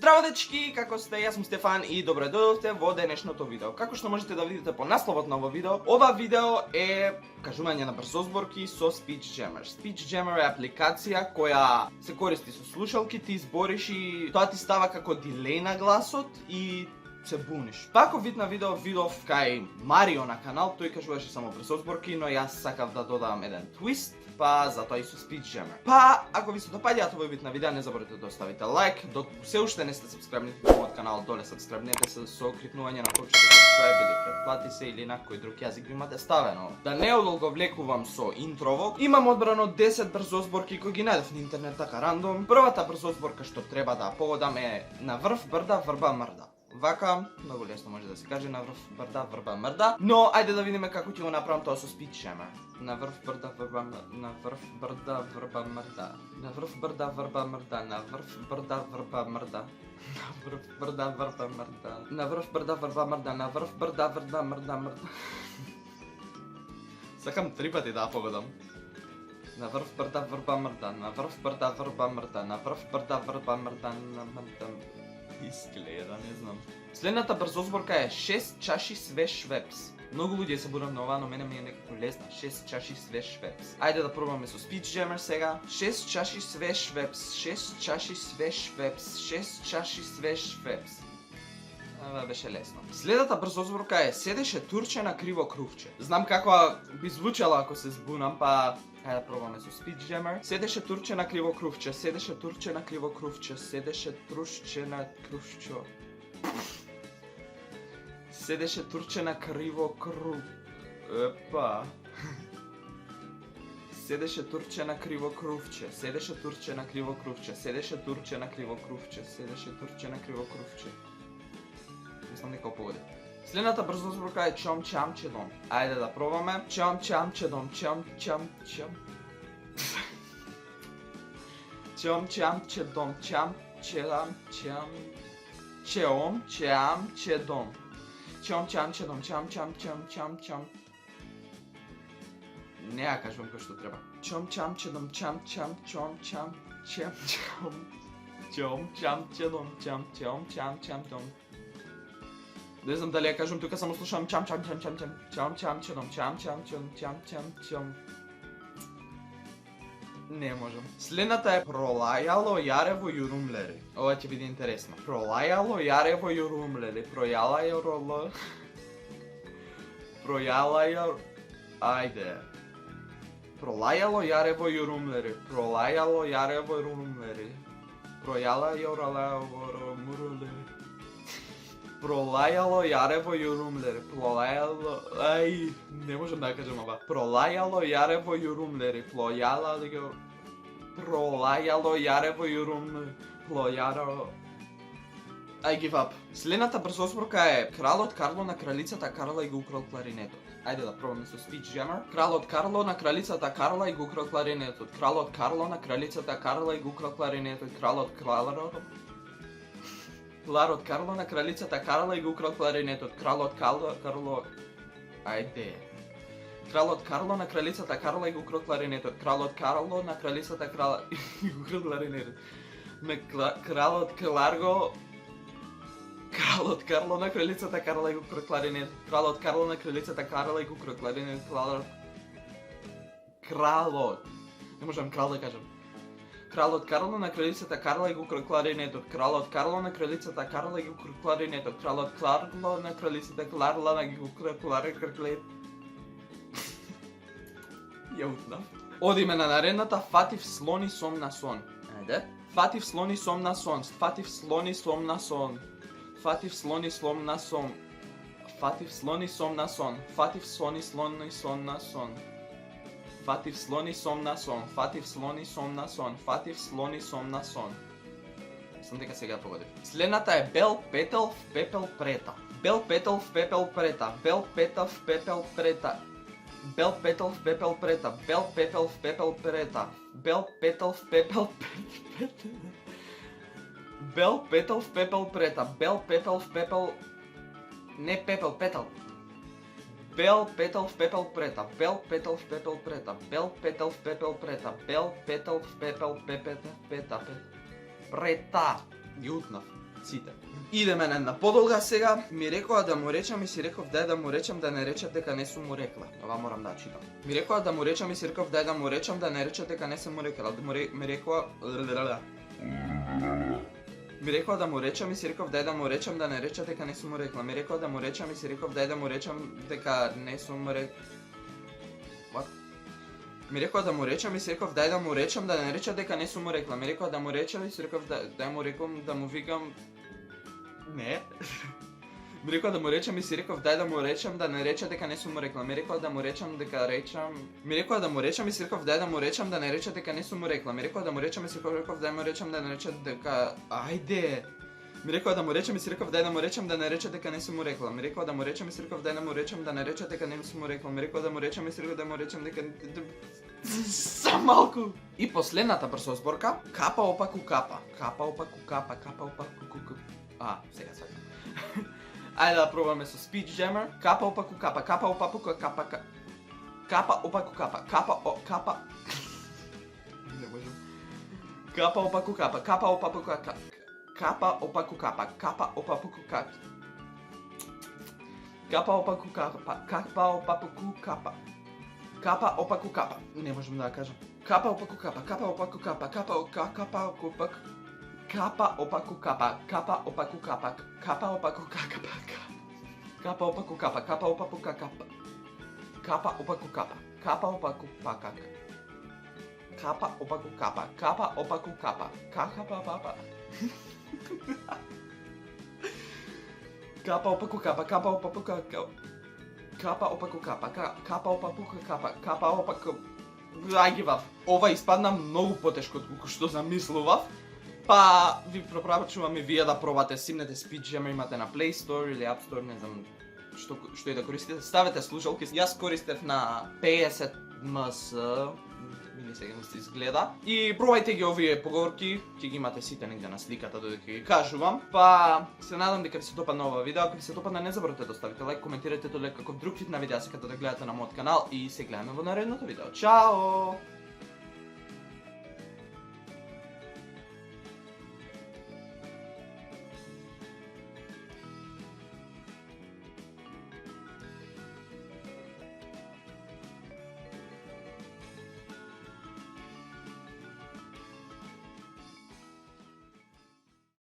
Здраво дечки, како сте? Јас сум Стефан и добре дојдовте во денешното видео. Како што можете да видите по насловот на ова видео, ова видео е кажување на брзозборки со SpeechJammer. SpeechJammer е апликација која се користи со слушалки, ти избориш и тоа ти става како дилеј на гласот и се буниш. Ваков вид на видео видов кај Марио на канал, тој кажуваше само брзозборки, но јас сакав да додавам еден твист, па затоа и со SpeechJammer. Па, ако ви се допаѓаат овој вид на видеа, не заборавете да оставите лайк, доколку се уште не сте сабскрайбнати на мојот канал, доле сабскрайбнете се со кликнување на копчето subscribe или претплати се или на кој друг јазик ви имате ставено. Да не одолговлекувам со интрово, имам одбрано 10 брзозборки кои ги најдов на интернет така рандом. Првата брзозборка што треба да погодам е на врв брда врба мрда. Вака, многу лесно може да се каже, на врв брда врба мрда, но ајде да видиме како ќе го направам тоа со SpeechJammer. На врв брда врба мрда, на врв брда врба мрда, на врв брда врба мрда, на врв брда врба мрда, на врв брда врба мрда, на врв брда врба мрда, на врв брда врба мрда мрда. Сакам 3 пати да погодам. На врв брда врба мрда, на врв брда врба мрда, на врв брда врба мрда, на мрда. Изгледа, не знам. Следната брзозборка е 6 чаши свеж швепс. Многу луѓе се бурам на ова, но мене ми е некако лесна. 6 чаши свеж швепс. Ајде да пробаме со SpeechJammer сега. 6 чаши свеж швепс, 6 чаши свеж швепс, 6 чаши свеж швепс. Ова беше лесно. Следната брзозборка е седеше турче на криво крувче. Знам како би звучало ако се збунам, па ајде да пробаме со SpeechJammer. Седеше турче на криво крувче, седеше турче на криво крувче, седеше трушче на крувчо. Седеше турче на криво крув... Епа... Седеше турче на криво крувче, седеше турче на криво крувче, седеше турче на криво крувче, седеше турче на криво крувче. Мислам дека погоди. Следната брзозборка е чом чам чедом. Ајде да пробаме. Чом чам чедом, чом чам чам. Чом чам чедом, чам чедам чам. Чеом чам чедом. Чом чам чедом, чам чам чам чам чам. Не ја кажувам кој што треба. Чом чам чедом, чам чам чом чам чам чам. Чом чам чедом, чам чом чам чам чом. Не знам дали ја кажам, тука само слушам чам чам чам чам чам чам чам чам чам чам чам чам чам чам. Не можам. Следната е пролајало јарево јурумлери. Ова ќе биде интересно. Пролајало јарево јурумлери. Пројала јороло. Пројала јор... Ајде. Пролајало јарево јурумлери. Пролајало јарево јурумлери. Пројала јороло мурулери. Пролајало јарево јурумлери. Пролајало... Ај, не можам да кажам ова. Пролајало јарево јурумлери. Пролајало јарево јурумлери. Плојаро... I give up. Следната брзозборка е кралот Карло на кралицата Карла и го украл кларинетот. Ајде да пробаме со SpeechJammer. Кралот Карло на кралицата Карла и го украл кларинетот. Кралот Карло на кралицата Карла и го украл кларинетот. Кралот Карло... Кралот Карло на кралицата Карла и го украл кларинетот. Кралот Карло... Ајде. Кралот Карло на кралицата Карла и го украл кларинетот. Кралот Карло на кралицата Карла и го украл кларинетот. Кралот Кларго... Кралот Карло на кралицата Карла и го украл кларинетот. Кралот Карло на кралицата Карла и го украл кларинетот. Кралот... Не можам крал да кажам. Кралот Карло на кралицата Карла и го украл кларинетот. Кралот Карло на кралицата Карла и го украл кларинетот. Кралот Карло на кралицата Карла на го украл кларинетот. Ја утнав. Одиме на наредната. Фатив слони сом на сон. Ајде. Фатив слони сом на сон. Фатив слони сом на сон. Фатив слони сом на сон. Фатив слони сом на сон. Фатив слони сон на сон. Фатив слони сом на сон, фатив слони сом на сон, фатив слони сом на сон. Мислам дека сега погодив. Следната е бел петел в пепел прета. Бел петел в пепел прета. Бел петел в пепел прета. Бел петел в пепел прета. Бел пепел в пепел прета. Бел петел в пепел прета. Бел петел в пепел прета. Бел петел в пепел... Не пепел, петел. Бел петел в пепел прета, бел петел в пепел прета, бел петел в пепел прета, бел петел в пепел прета. Ги утнав. сите. Идеме на една подолга сега. Ми рекоа да му речам и си реков дај да му речам да не речат дека не сум му рекла. Ова морам да читам. Ми рекоа да му речам и си реков дај да му речам да не речат дека не сум му рекла. Ми рекоа Ми рекоа да му речам и си реков дај да му речам да не речат дека не сум му рекла. Ми рекоа да му речам и си реков дај да му речам дека не сум му рекла. Ми рекоа да му речам и си реков дај да му речам да не речат дека не сум му рекла. Ми рекоа да му речам и си реков дај му рекам да му викам не. Ми рекоа да му речам и си реков дај да му речам да не речат дека не сум му рекла. Ми рекоа да му речам дека речам. Ми рекоа да му речам и си реков дај да му речам да не речат дека не сум му рекла. Ми рекоа да му речам и си реков дај му речам да не речат дека ајде. Ми рекоа да му речам и си реков дај да му речам да не речат дека не сум му рекла. Ми рекоа да му речам и си реков дај да му речам да не речат дека не сум му рекла. Ми рекоа да му речам и си реков да му речам дека сам малку. И последната брзозборка, капа опаку капа. Капа опаку капа, капа опаку капа. Сега сваќам. Ајде да пробаме со Speech Jammer. Капа опаку капа, капа опаку капа. Капа опаку капа, капа. Не можам. Капа опаку капа, капа опаку капа. Капа опаку капа, капа опаку капа. Капа опаку капа, капа опаку капа. Капа опаку капа. Не можам да кажам. Капа опаку капа, капа опаку капа, капа опаку капа. Капа опаку капа, капа опаку капа, капа опаку капа. Капа опаку капа, капа опаку капа. Капа опаку капа, капа опаку капа. Капа опаку капа, капа опаку капа. Капа папа. Капа опаку капа, капа опаку капа. Капа опаку капа, капа опаку капа, капа опаку. I give up. Ова испадна многу потешко од колку што замислував. Па ви препорачувам и вие да пробате, симнете Speech Jammer, имате на Play Store или App Store, не знам што и да користите. Ставете слушалки. Јас користев на 50 ms, или сега не се изгледа. И пробајте ги овие поговорки, ќе ги имате сите негде на сликата додека ги кажувам. Па се надам дека ви се допадна ова видео. Ако ви се допадна, не заборавте да оставите лайк, коментирате доле каков друг вид на видеа сакате да гледате на мојот канал и се гледаме во наредното видео. Чао!